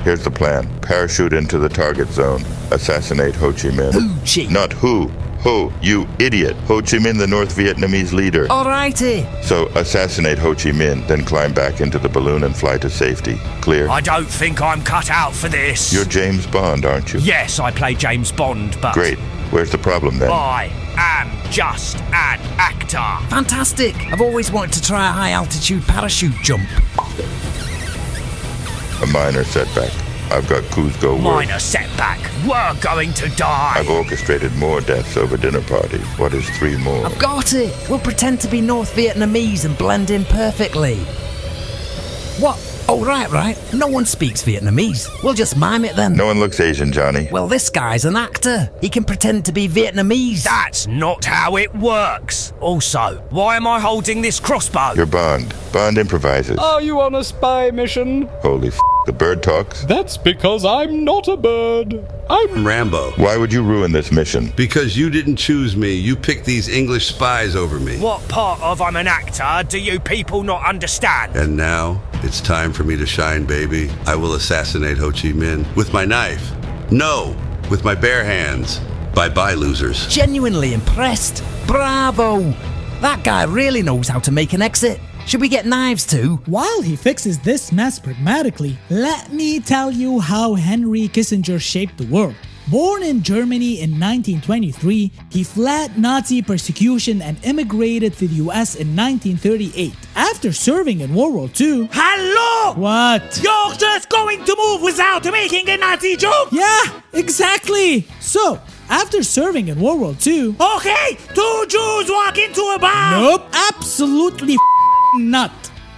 Here's the plan. Parachute into the target zone. Assassinate Ho Chi Minh. Ho Chi. Not who. Ho, you idiot. Ho Chi Minh, the North Vietnamese leader. Alrighty. So assassinate Ho Chi Minh, then climb back into the balloon and fly to safety. Clear? I don't think I'm cut out for this. You're James Bond, aren't you? Yes, I play James Bond, but... Great. Where's the problem then? I am just an actor. Fantastic. I've always wanted to try a high-altitude parachute jump. A minor setback. I've got Cusco work. Minor setback. We're going to die. I've orchestrated more deaths over dinner parties. What is 3 more? I've got it. We'll pretend to be North Vietnamese and blend in perfectly. What? Oh, right. No one speaks Vietnamese. We'll just mime it then. No one looks Asian, Johnny. Well, this guy's an actor. He can pretend to be Vietnamese. That's not how it works. Also, why am I holding this crossbow? You're Bond. Bond improvises. Are you on a spy mission? Holy f***, the bird talks? That's because I'm not a bird. I'm Rambo. Why would you ruin this mission? Because you didn't choose me. You picked these English spies over me. What part of I'm an actor do you people not understand? And now, it's time for me to shine, baby. I will assassinate Ho Chi Minh with my knife. No, with my bare hands. Bye-bye, losers. Genuinely impressed. Bravo. That guy really knows how to make an exit. Should we get knives too? While he fixes this mess pragmatically, let me tell you how Henry Kissinger shaped the world. Born in Germany in 1923, he fled Nazi persecution and immigrated to the US in 1938. After serving in World War II... Hello! What? You're just going to move without making a Nazi joke? Yeah, exactly! So, after serving in World War II... Okay, 2 Jews walk into a bar! Nope, absolutely not.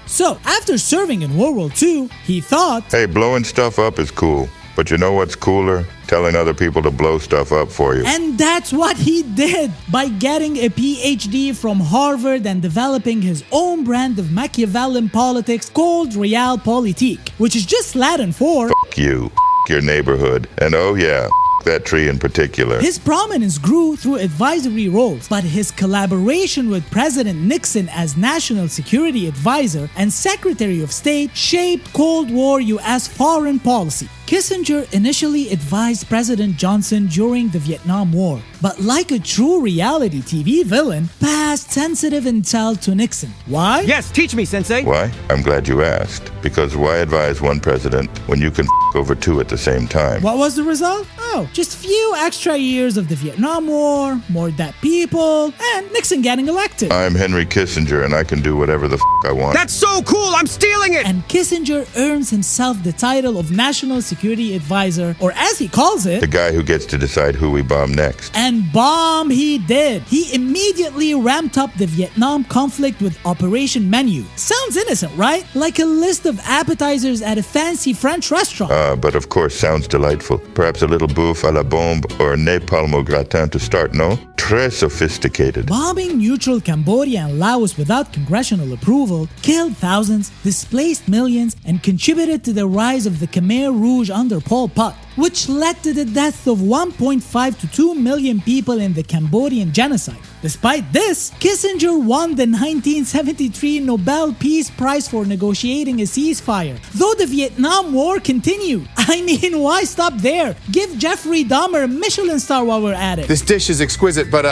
So, after serving in World War II, he thought... Hey, blowing stuff up is cool. But you know what's cooler? Telling other people to blow stuff up for you. And that's what he did by getting a PhD from Harvard and developing his own brand of Machiavellian politics called Realpolitik, which is just Latin for... F*** you. F*** your neighborhood. And oh yeah, f*** that tree in particular. His prominence grew through advisory roles, but his collaboration with President Nixon as National Security Advisor and Secretary of State shaped Cold War US foreign policy. Kissinger initially advised President Johnson during the Vietnam War, but like a true reality TV villain, passed sensitive intel to Nixon. Why? Yes, teach me, Sensei. Why? I'm glad you asked. Because why advise one president when you can f*** over 2 at the same time? What was the result? Oh, just few extra years of the Vietnam War, more dead people, and Nixon getting elected. I'm Henry Kissinger and I can do whatever the f*** I want. That's so cool, I'm stealing it! And Kissinger earns himself the title of National Security Advisor, or as he calls it, the guy who gets to decide who we bomb next. And bomb he did. He immediately ramped up the Vietnam conflict with Operation Menu. Sounds innocent, right? Like a list of appetizers at a fancy French restaurant. But of course sounds delightful. Perhaps a little bouffe à la bombe or a napalm au gratin to start, no? Très sophisticated. Bombing neutral Cambodia and Laos without congressional approval killed thousands, displaced millions, and contributed to the rise of the Khmer Rouge under Pol Pot, which led to the death of 1.5 to 2 million people in the Cambodian genocide. Despite this, Kissinger won the 1973 Nobel Peace Prize for negotiating a ceasefire, though the Vietnam War continued. I mean, why stop there? Give Jeffrey Dahmer a Michelin star while we're at it. This dish is exquisite, but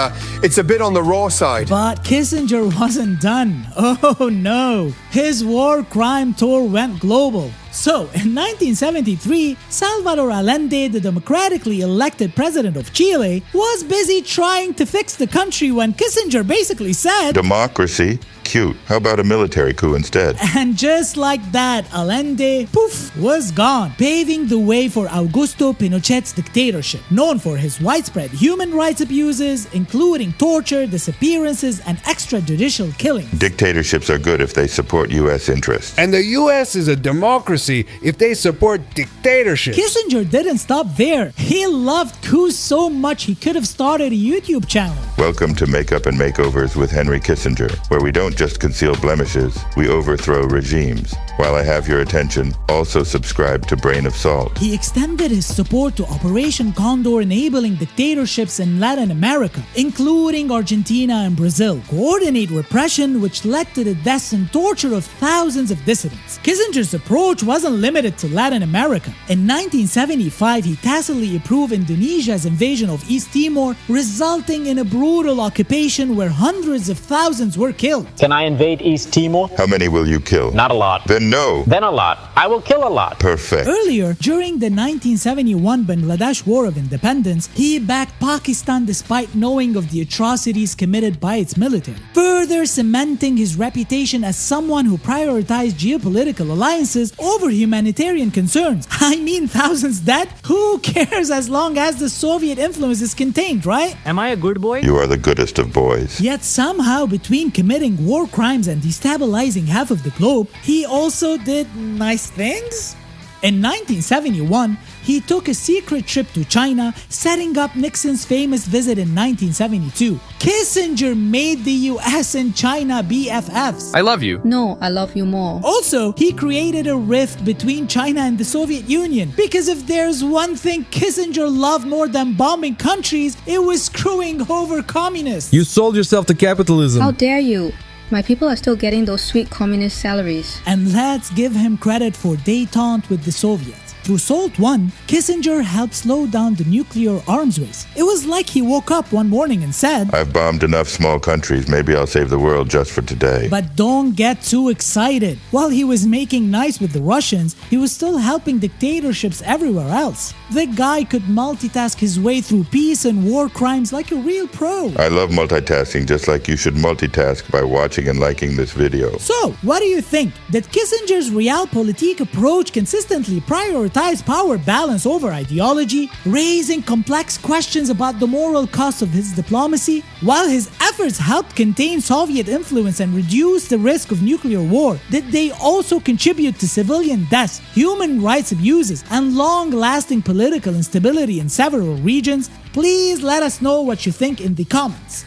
it's a bit on the raw side. But Kissinger wasn't done. Oh no. His war crime tour went global. So, in 1973, Salvador Allende, the democratically elected president of Chile, was busy trying to fix the country when Kissinger basically said, Democracy? Cute. How about a military coup instead? And just like that, Allende, poof, was gone, paving the way for Augusto Pinochet's dictatorship, known for his widespread human rights abuses, including torture, disappearances, and extrajudicial killings. Dictatorships are good if they support U.S. interests. And the U.S. is a democracy if they support dictatorship. Kissinger didn't stop there. He loved coups so much he could have started a YouTube channel. Welcome to Makeup and Makeovers with Henry Kissinger, where we don't just conceal blemishes, we overthrow regimes. While I have your attention, also subscribe to Brain of Salt. He extended his support to Operation Condor, enabling dictatorships in Latin America, including Argentina and Brazil, coordinate repression which led to the deaths and torture of thousands of dissidents. Kissinger's approach wasn't limited to Latin America. In 1975, he tacitly approved Indonesia's invasion of East Timor, resulting in a brutal occupation where hundreds of thousands were killed. Can I invade East Timor? How many will you kill? Not a lot. Then no. Then a lot. I will kill a lot. Perfect. Earlier, during the 1971 Bangladesh War of Independence, he backed Pakistan despite knowing of the atrocities committed by its military, further cementing his reputation as someone who prioritized geopolitical alliances over humanitarian concerns. I mean, thousands dead? Who cares as long as the Soviet influence is contained, right? Am I a good boy? You are the goodest of boys. Yet somehow, between committing war crimes and destabilizing half of the globe, he also did nice things? In 1971, he took a secret trip to China, setting up Nixon's famous visit in 1972. Kissinger made the US and China BFFs. I love you. No, I love you more. Also, he created a rift between China and the Soviet Union, because if there's one thing Kissinger loved more than bombing countries, it was screwing over communists. You sold yourself to capitalism. How dare you? My people are still getting those sweet communist salaries. And let's give him credit for détente with the Soviets. Through SALT I, Kissinger helped slow down the nuclear arms race. It was like he woke up one morning and said, I've bombed enough small countries. Maybe I'll save the world just for today. But don't get too excited. While he was making nice with the Russians, he was still helping dictatorships everywhere else. The guy could multitask his way through peace and war crimes like a real pro. I love multitasking, just like you should multitask by watching and liking this video. So, what do you think? Did Kissinger's Realpolitik approach consistently prioritize power balance over ideology, raising complex questions about the moral cost of his diplomacy? While his efforts helped contain Soviet influence and reduce the risk of nuclear war, did they also contribute to civilian deaths, human rights abuses, and long-lasting political instability in several regions? Please let us know what you think in the comments.